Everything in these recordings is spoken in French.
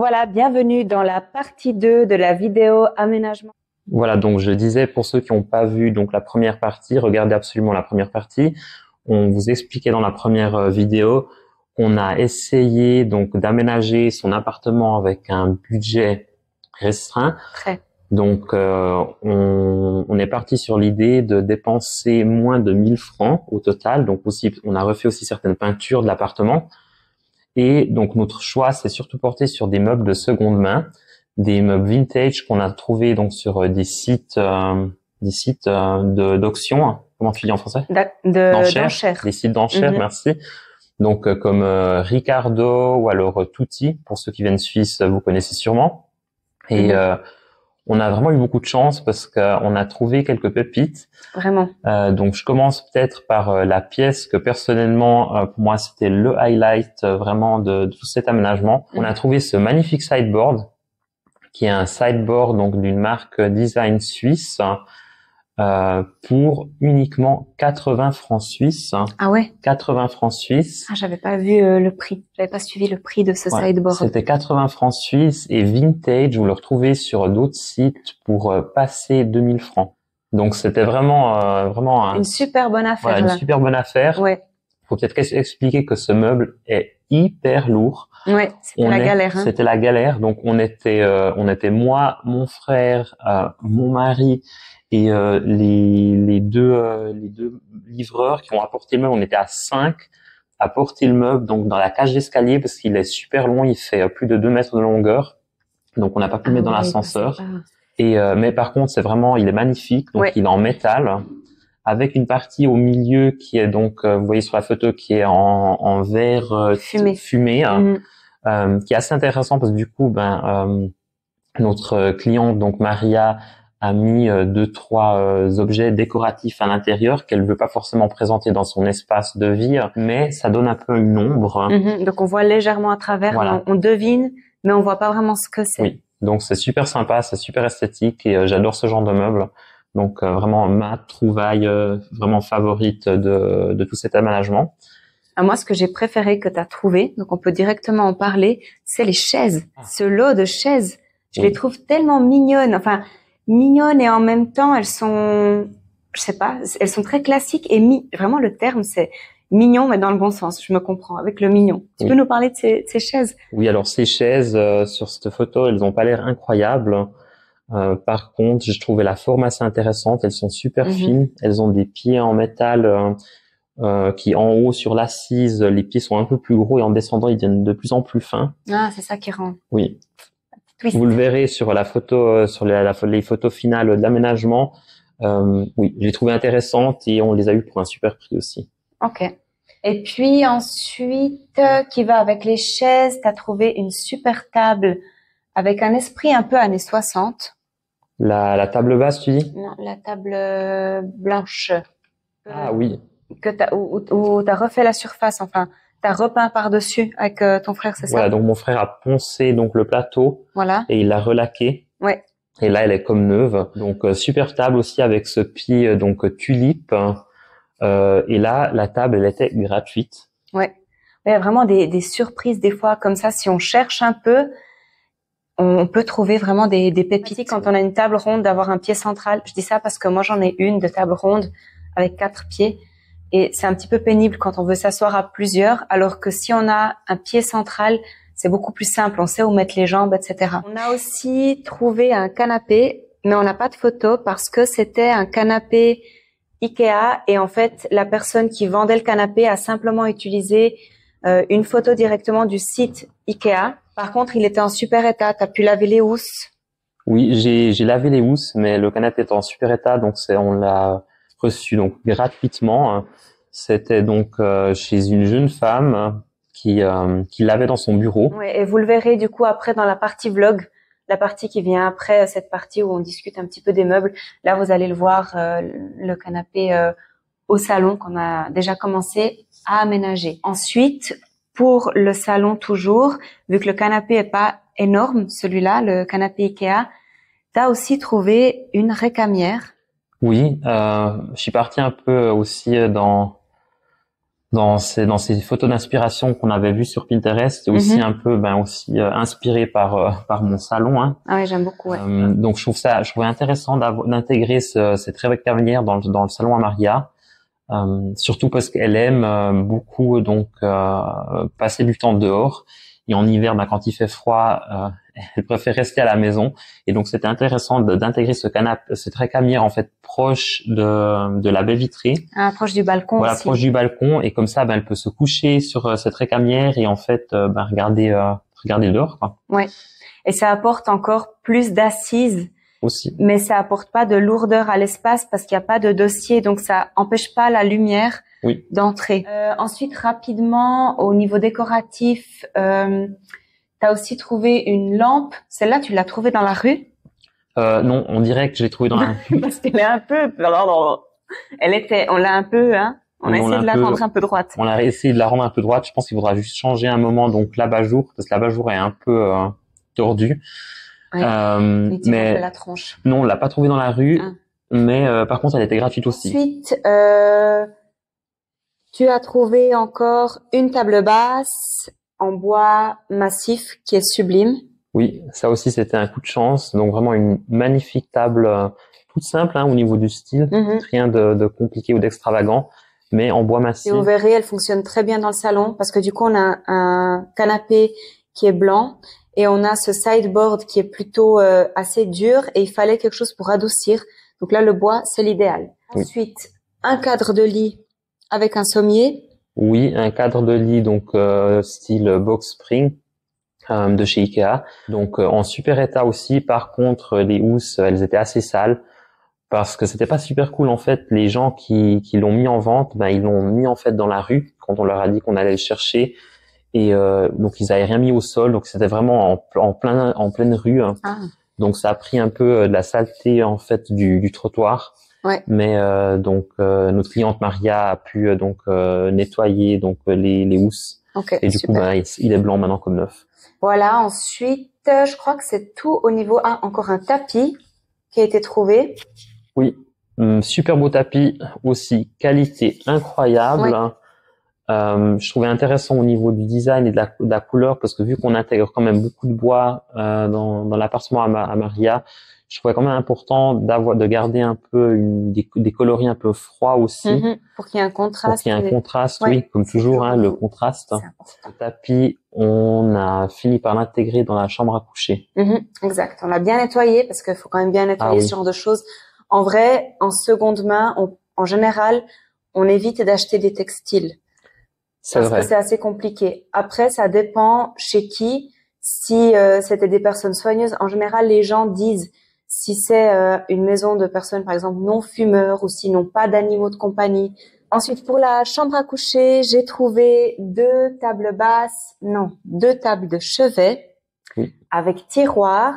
Voilà, bienvenue dans la partie 2 de la vidéo aménagement. Voilà, donc je disais pour ceux qui n'ont pas vu donc la première partie, regardez absolument la première partie. On vous expliquait dans la première vidéo qu'on a essayé donc d'aménager son appartement avec un budget restreint. Très. Donc on est parti sur l'idée de dépenser moins de 1000 francs au total. Donc aussi on a refait aussi certaines peintures de l'appartement. Et donc notre choix s'est surtout porté sur des meubles de seconde main, des meubles vintage qu'on a trouvés donc sur des sites d'auction. Comment tu dis en français? D'enchères. Des sites d'enchères, merci. Donc comme Ricardo ou alors Tutti, pour ceux qui viennent de Suisse, vous connaissez sûrement. Et on a vraiment eu beaucoup de chance parce qu'on a trouvé quelques pépites. Vraiment. Donc je commence peut-être par la pièce que personnellement pour moi c'était le highlight vraiment de tout cet aménagement. On a trouvé ce magnifique sideboard qui est un sideboard donc d'une marque design suisse pour uniquement 80 francs suisses. Ah ouais. 80 francs suisses. Ah, j'avais pas vu le prix. J'avais pas suivi le prix de ce sideboard. C'était 80 francs suisses et vintage, vous le retrouvez sur d'autres sites pour passer 2000 francs. Donc c'était vraiment une super bonne affaire. Voilà, une super bonne affaire. Ouais. Faut peut-être expliquer que ce meuble est hyper lourd. Ouais, c'était la galère. Hein. C'était la galère. Donc on était moi, mon frère, mon mari et les deux livreurs qui ont apporté le meuble. On était à 5 à porter le meuble donc dans la cage d'escalier parce qu'il est super long. Il fait plus de 2 mètres de longueur. Donc on n'a pas pu le mettre dans l'ascenseur. Et mais par contre il est magnifique. Donc il est en métal, avec une partie au milieu qui est donc, vous voyez sur la photo, qui est en verre fumé, qui est assez intéressant parce que du coup, notre cliente, donc Maria, a mis 2-3 objets décoratifs à l'intérieur qu'elle veut pas forcément présenter dans son espace de vie, mais ça donne un peu une ombre. Donc on voit légèrement à travers, voilà. On devine, mais on voit pas vraiment ce que c'est. Oui, donc c'est super sympa, c'est super esthétique et j'adore ce genre de meubles. Donc vraiment ma trouvaille vraiment favorite de tout cet aménagement. Moi, ce que j'ai préféré que tu as trouvé, donc on peut directement en parler, c'est les chaises. Ce lot de chaises, je les trouve tellement mignonnes. Enfin, mignonnes et en même temps, elles sont, je sais pas, elles sont très classiques et vraiment le terme c'est mignon, mais dans le bon sens. Je me comprends avec le mignon. Tu peux nous parler de ces chaises? Oui, alors ces chaises sur cette photo, elles ont pas l'air incroyables. Par contre, je trouvais la forme assez intéressante. Elles sont super fines. Elles ont des pieds en métal qui, en haut sur l'assise, les pieds sont un peu plus gros et en descendant, ils deviennent de plus en plus fins. Ah, c'est ça qui rend. Oui. Twist. Vous le verrez sur la photo, sur les photos finales de l'aménagement. Oui, j'ai trouvé intéressante et on les a eu pour un super prix aussi. Ok. Et puis ensuite, qui va avec les chaises, t'as trouvé une super table avec un esprit un peu années 60. La table basse, tu dis? Non, la table blanche. Ah oui. Où t'as refait la surface, enfin, t'as repeint par-dessus avec ton frère, c'est ça? Voilà, donc mon frère a poncé donc le plateau. Voilà. Et il l'a relaqué. Ouais. Et là, elle est comme neuve. Donc super table aussi avec ce pied donc tulipe. Et là, la table, elle était gratuite. Ouais. Il y a vraiment des surprises des fois comme ça. Si on cherche un peu, on peut trouver vraiment des pépites. Quand on a une table ronde, d'avoir un pied central. Je dis ça parce que moi, j'en ai une de table ronde avec 4 pieds. Et c'est un petit peu pénible quand on veut s'asseoir à plusieurs. Alors que si on a un pied central, c'est beaucoup plus simple. On sait où mettre les jambes, etc. On a aussi trouvé un canapé, mais on n'a pas de photo parce que c'était un canapé Ikea. Et en fait, la personne qui vendait le canapé a simplement utilisé une photo directement du site Ikea. Par contre, il était en super état. T'as pu laver les housses? Oui, j'ai lavé les housses, mais le canapé est en super état, donc on l'a reçu donc gratuitement. C'était donc chez une jeune femme qui l'avait dans son bureau. Ouais, et vous le verrez du coup après dans la partie vlog, la partie qui vient après cette partie où on discute un petit peu des meubles. Là, vous allez le voir, le canapé au salon qu'on a déjà commencé à aménager. Ensuite, pour le salon toujours, vu que le canapé est pas énorme, celui-là, le canapé Ikea, t'as aussi trouvé une récamière. Oui, je suis parti un peu aussi dans dans ces photos d'inspiration qu'on avait vues sur Pinterest, et aussi un peu inspiré par mon salon, hein. Ah ouais, j'aime beaucoup, ouais. Donc je trouvais intéressant d'intégrer cette récamière dans le salon à Maria, surtout parce qu'elle aime beaucoup donc passer du temps dehors, et en hiver, quand il fait froid, elle préfère rester à la maison, et donc c'était intéressant d'intégrer cette récamière en fait proche de la baie vitrée. Ah, proche du balcon. Voilà, aussi. proche du balcon, et comme ça, elle peut se coucher sur cette récamière et en fait regarder dehors, quoi. Ouais. Et ça apporte encore plus d'assises Aussi. Mais ça apporte pas de lourdeur à l'espace parce qu'il n'y a pas de dossier, donc ça empêche pas la lumière d'entrer. Ensuite, rapidement, au niveau décoratif, t'as aussi trouvé une lampe. Celle-là, tu l'as trouvée dans la rue? Non, on dirait que j'ai trouvé dans la rue. Parce qu'elle est un peu, on l'a un peu, hein. On a essayé de la rendre un peu droite. On a essayé de la rendre un peu droite. Je pense qu'il faudra juste changer un moment, donc l'abat-jour, parce que l'abat-jour est un peu tordu. Ouais. Mais la tronche. Non, on l'a pas trouvée dans la rue, mais par contre, elle était gratuite aussi. Ensuite, tu as trouvé encore une table basse en bois massif qui est sublime. Oui, ça aussi, c'était un coup de chance. Donc vraiment une magnifique table toute simple, hein, au niveau du style, rien de compliqué ou d'extravagant, mais en bois massif. Et vous verrez, elle fonctionne très bien dans le salon parce que du coup, on a un canapé qui est blanc. Et on a ce sideboard qui est plutôt assez dur, et il fallait quelque chose pour adoucir. Donc là, le bois, c'est l'idéal. Oui. Ensuite, un cadre de lit avec un sommier. Oui, un cadre de lit donc style box spring de chez Ikea. Donc en super état aussi. Par contre, les housses, elles étaient assez sales parce que c'était pas super cool en fait. Les gens qui l'ont mis en vente, ils l'ont mis en fait dans la rue quand on leur a dit qu'on allait le chercher. Et donc ils avaient rien mis au sol, donc c'était vraiment en pleine rue, hein. Donc ça a pris un peu de la saleté en fait du trottoir. Ouais. Mais notre cliente Maria a pu nettoyer donc les housses. Okay, et du super. coup il est blanc maintenant comme neuf. Voilà. Ensuite, je crois que c'est tout au niveau. Encore un tapis qui a été trouvé. Oui, super beau tapis aussi, qualité incroyable. Ouais. Je trouvais intéressant au niveau du design et de la couleur, parce que vu qu'on intègre quand même beaucoup de bois dans l'appartement à Maria, je trouvais quand même important de garder un peu des coloris un peu froids aussi, pour qu'il y ait un contraste. Pour qu'il y ait un contraste, oui, comme toujours, hein, le contraste. Le tapis, on a fini par l'intégrer dans la chambre à coucher. Exact. On l'a bien nettoyé parce qu'il faut quand même bien nettoyer ce genre de choses. En vrai, en seconde main, en général, on évite d'acheter des textiles. Parce que c'est assez compliqué. Après, ça dépend chez qui. Si c'était des personnes soigneuses, en général, les gens disent si c'est une maison de personnes, par exemple, non fumeurs, ou s'ils n'ont pas d'animaux de compagnie. Ensuite, pour la chambre à coucher, j'ai trouvé deux tables de chevet avec tiroir,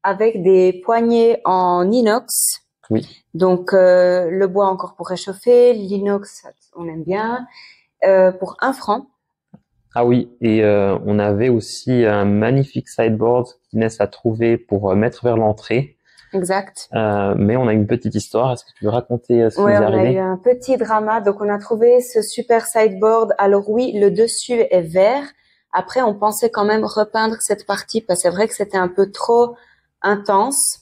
avec des poignées en inox. Oui. Donc, le bois encore pour réchauffer, l'inox, on aime bien. Pour 1 franc. Ah oui, et on avait aussi un magnifique sideboard qu'Inès a trouvé pour mettre vers l'entrée. Exact. Mais on a une petite histoire. Est-ce que tu veux raconter ce qui nous est arrivé? On a eu un petit drama. Donc, on a trouvé ce super sideboard. Alors oui, le dessus est vert. Après, on pensait quand même repeindre cette partie parce que c'est vrai que c'était un peu trop intense.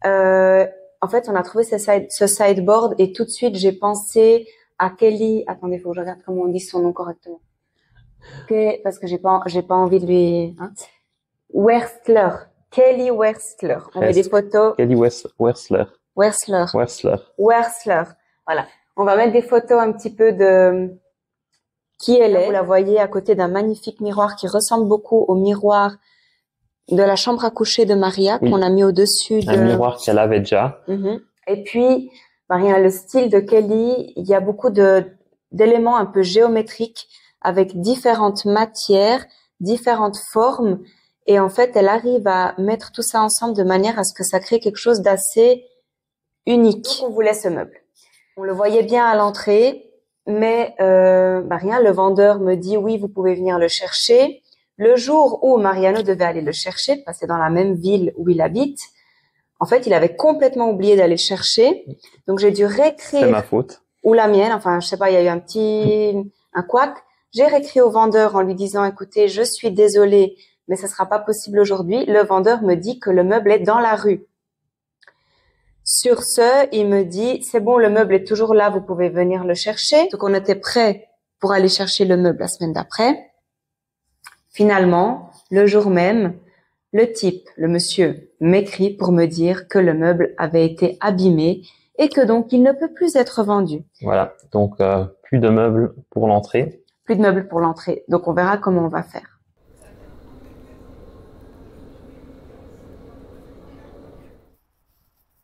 En fait, on a trouvé ce sideboard et tout de suite, j'ai pensé à Kelly. Attendez, faut que je regarde comment on dit son nom correctement. Parce que j'ai pas envie de lui, Wersler. Kelly Wersler. On met des photos. Kelly Wersler. Wersler. Wersler. Voilà. On va mettre des photos un petit peu de qui elle est. Vous la voyez à côté d'un magnifique miroir qui ressemble beaucoup au miroir de la chambre à coucher de Maria qu'on a mis au-dessus Un miroir qu'elle avait déjà. Et puis, Maria, le style de Kelly, il y a beaucoup d'éléments un peu géométriques avec différentes matières, différentes formes. Et en fait, elle arrive à mettre tout ça ensemble de manière à ce que ça crée quelque chose d'assez unique. Donc, on voulait ce meuble. On le voyait bien à l'entrée, mais rien, le vendeur me dit oui, vous pouvez venir le chercher. Le jour où Mariano devait aller le chercher, parce que c'est dans la même ville où il habite, en fait, il avait complètement oublié d'aller le chercher. Donc, j'ai dû réécrire. C'est ma faute. Ou la mienne, enfin, je sais pas, il y a eu un petit un couac. J'ai réécrit au vendeur en lui disant, écoutez, je suis désolée, mais ça sera pas possible aujourd'hui. Le vendeur me dit que le meuble est dans la rue. Sur ce, il me dit, c'est bon, le meuble est toujours là, vous pouvez venir le chercher. Donc, on était prêt pour aller chercher le meuble la semaine d'après. Finalement, le jour même, le type, le monsieur, m'écrit pour me dire que le meuble avait été abîmé et que donc il ne peut plus être vendu. Voilà, donc plus de meubles pour l'entrée. Plus de meubles pour l'entrée. Donc, on verra comment on va faire.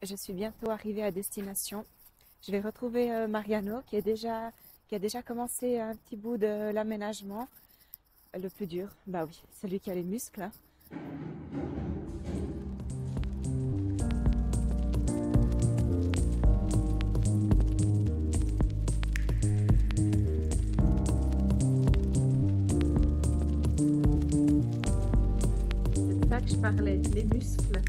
Je suis bientôt arrivée à destination. Je vais retrouver Mariano qui a déjà commencé un petit bout de l'aménagement. Le plus dur, bah oui, celui qui a les muscles. Hein. C'est de ça que je parlais, les muscles.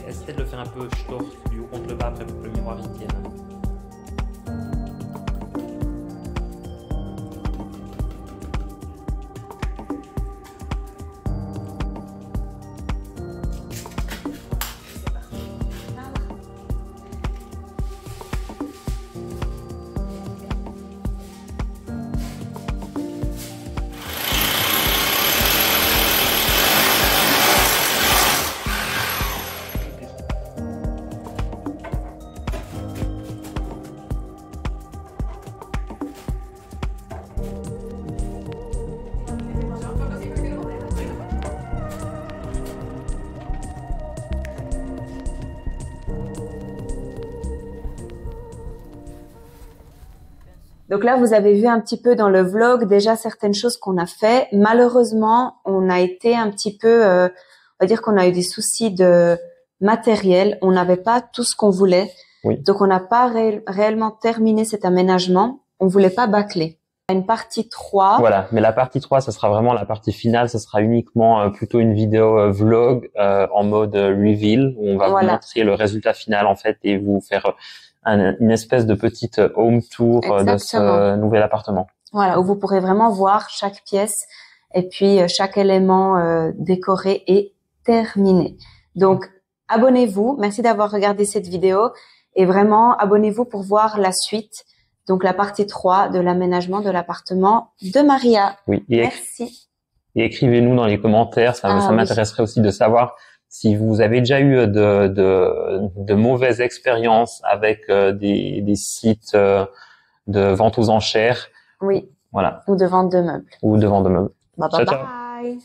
Essaie de le faire un peu torse du haut contre le bas après pour que le miroir y tienne. Donc là, vous avez vu un petit peu dans le vlog déjà certaines choses qu'on a fait. Malheureusement, on a été un petit peu, on va dire qu'on a eu des soucis de matériel. On n'avait pas tout ce qu'on voulait. Oui. Donc, on n'a pas réellement terminé cet aménagement. On voulait pas bâcler. Une partie 3. Voilà, mais la partie 3, ça sera vraiment la partie finale. Ça sera uniquement plutôt une vidéo vlog en mode reveal où on va vous montrer le résultat final en fait et vous faire une espèce de petite home tour de ce nouvel appartement. Voilà, où vous pourrez vraiment voir chaque pièce et puis chaque élément décoré et terminé. Donc, abonnez-vous. Merci d'avoir regardé cette vidéo et vraiment, abonnez-vous pour voir la suite. Donc, la partie 3 de l'aménagement de l'appartement de Maria. Oui. Merci. Et écrivez-nous dans les commentaires. Ça m'intéresserait aussi de savoir si vous avez déjà eu de mauvaises expériences avec des sites de vente aux enchères. Oui. Voilà. Ou de vente de meubles. Ou de vente de meubles. Bye bye.